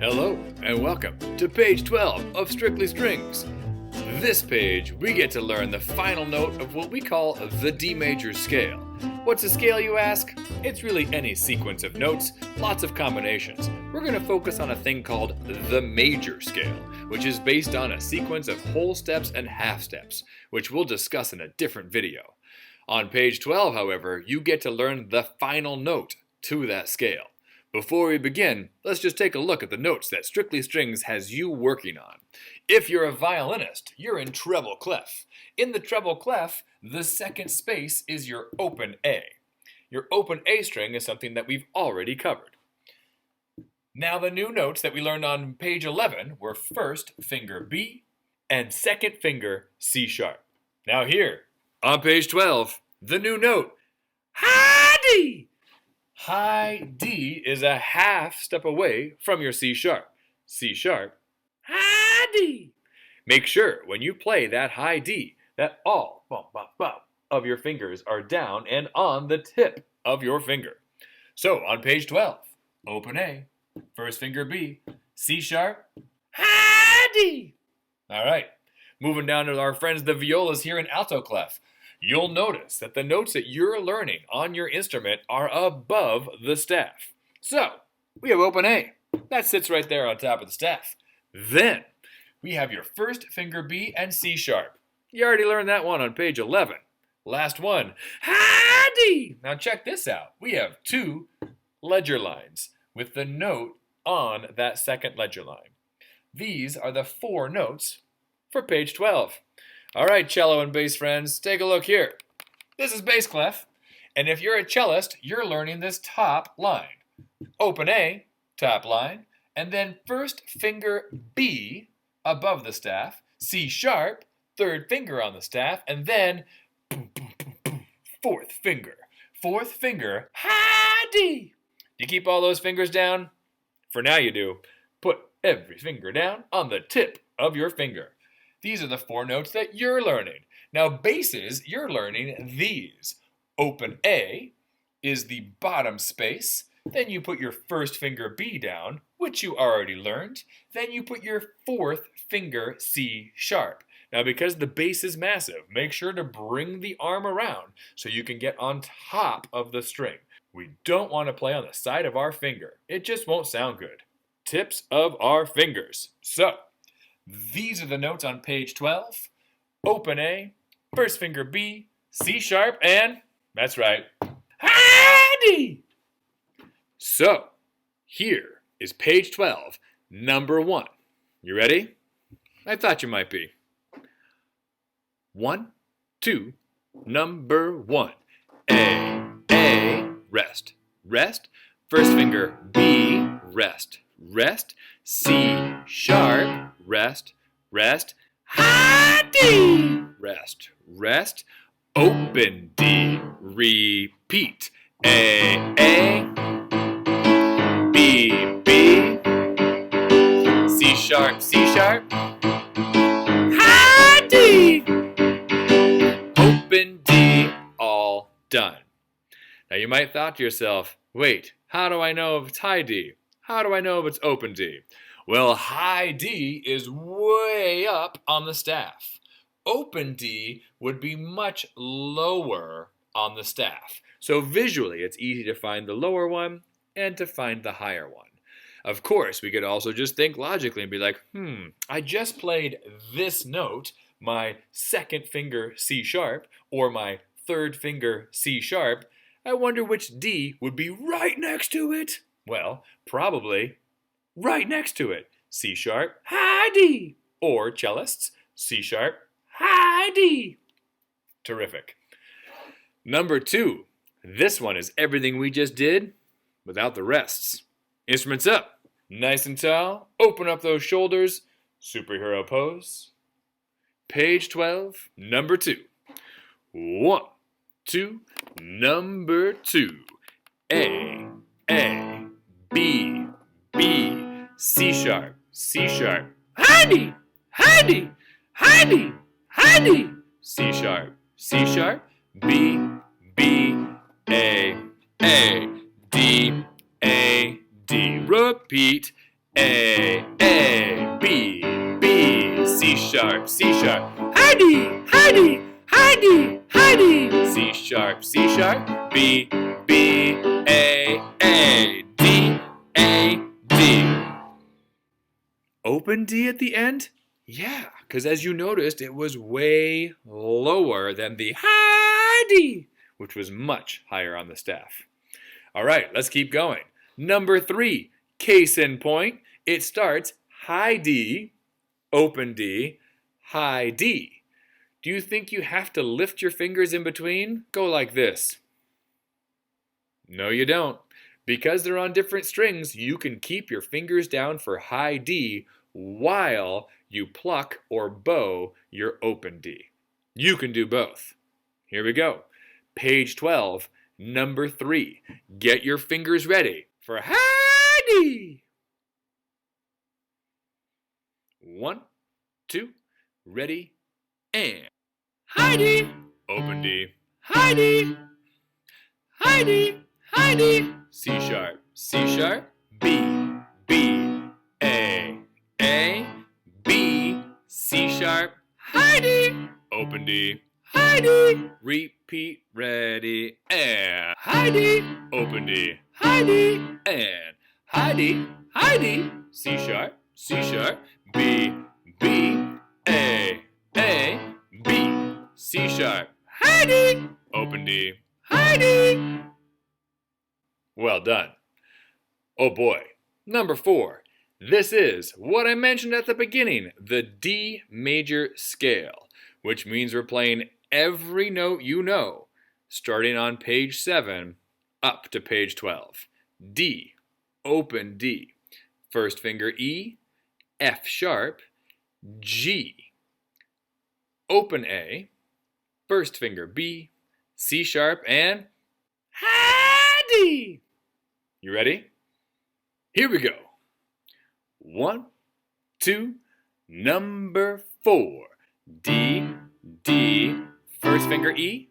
Hello, and welcome to page 12 of Strictly Strings. This page, we get to learn the final note of what we call the D major scale. What's a scale, you ask? It's really any sequence of notes, lots of combinations. We're going to focus on a thing called the major scale, which is based on a sequence of whole steps and half steps, which we'll discuss in a different video. On page 12, however, you get to learn the final note to that scale. Before we begin, let's just take a look at the notes that Strictly Strings has you working on. If you're a violinist, you're in treble clef. In the treble clef, the second space is your open A. Your open A string is something that we've already covered. Now the new notes that we learned on page 11 were first finger B and second finger C sharp. Now here, on page 12, the new note, high D. High D is a half step away from your C sharp. C sharp, high D. Make sure when you play that high D that all of your fingers are down and on the tip of your finger. So on page 12, open A, first finger B, C sharp, high D. All right, moving down to our friends the violas here in alto clef. You'll notice that the notes that you're learning on your instrument are above the staff. So, we have open A. That sits right there on top of the staff. Then, we have your first finger B and C sharp. You already learned that one on page 11. Last one, high D. Now check this out. We have two ledger lines with the note on that second ledger line. These are the four notes for page 12. All right, cello and bass friends, take a look here. This is bass clef, and if you're a cellist, you're learning this top line. Open A, top line, and then first finger B above the staff, C sharp, third finger on the staff, and then fourth finger. Fourth finger, high D. Do you keep all those fingers down? For now you do. Put every finger down on the tip of your finger. These are the four notes that you're learning. Now basses, you're learning these. Open A is the bottom space. Then you put your first finger B down, which you already learned. Then you put your fourth finger C sharp. Now because the bass is massive, make sure to bring the arm around so you can get on top of the string. We don't want to play on the side of our finger. It just won't sound good. Tips of our fingers. So, these are the notes on page 12. Open A, first finger B, C sharp, and, that's right, high D. So, here is page 12, number 1. You ready? I thought you might be. 1, 2, number 1. A, rest, rest. First finger B, rest, rest. C sharp, rest, rest. High D, rest, rest. Open D, repeat. A, B, B. C sharp, C sharp. High D. Open D, all done. Now you might thought to yourself, wait, how do I know if it's high D? How do I know if it's open D? Well, high D is way up on the staff. Open D would be much lower on the staff. So visually, it's easy to find the lower one and to find the higher one. Of course, we could also just think logically and be like, I just played this note, my second finger C sharp, or my third finger C sharp. I wonder which D would be right next to it. Well, probably right next to it. C sharp, high D. Or cellists, C sharp, high D. Terrific. Number 2. This one is everything we just did without the rests. Instruments up. Nice and tall. Open up those shoulders. Superhero pose. Page 12, number 2. 1, 2, number 2. A, B, B, C sharp, C sharp, high D, high D, high D, high D, C sharp, C sharp, B, B, A, D, A, D. Repeat. A, B, C sharp, Heidi, C sharp, B, A, D. Open D at the end? Yeah, because as you noticed, it was way lower than the high D, which was much higher on the staff. All right, let's keep going. Number 3, case in point. It starts high D, open D, high D. Do you think you have to lift your fingers in between? Go like this. No, you don't. Because they're on different strings, you can keep your fingers down for high D while you pluck or bow your open D. You can do both. Here we go. Page 12, number 3. Get your fingers ready for high D. 1, 2, ready, and high D, open D, high D, C sharp, B, A, B, C sharp, high D, open D, high D, repeat, ready, and high D, open D, high D, and high D, C sharp, B, A, B, C sharp, high D, open D, high D. Well done. Oh boy. Number 4. This is what I mentioned at the beginning, the D major scale, which means we're playing every note you know, starting on page 7 up to page 12. D, open D, first finger E, F sharp, G, open A, first finger B, C sharp, and high D. You ready? Here we go. 1, 2, number 4. D, first finger E,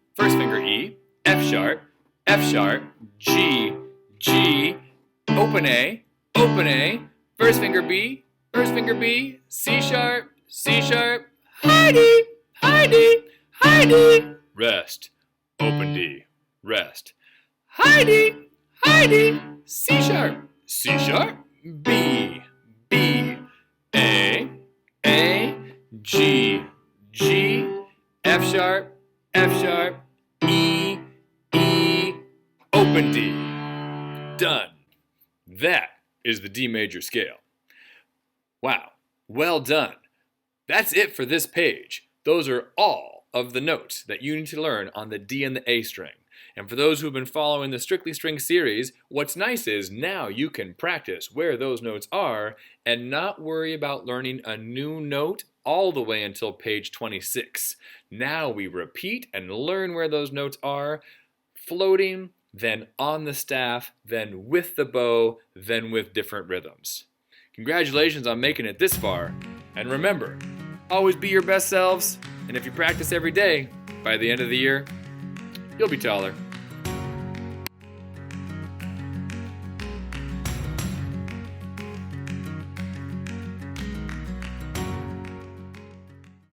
F sharp, G, open A, first finger B, C sharp, high D, rest, open D, rest, high D, C sharp, B, A, G, F sharp, E, open D. Done. That is the D major scale. Wow, well done. That's it for this page. Those are all of the notes that you need to learn on the D and the A string. And for those who've been following the Strictly String series, what's nice is now you can practice where those notes are and not worry about learning a new note all the way until page 26. Now we repeat and learn where those notes are, floating, then on the staff, then with the bow, then with different rhythms. Congratulations on making it this far. And remember, always be your best selves. And if you practice every day, by the end of the year, you'll be taller.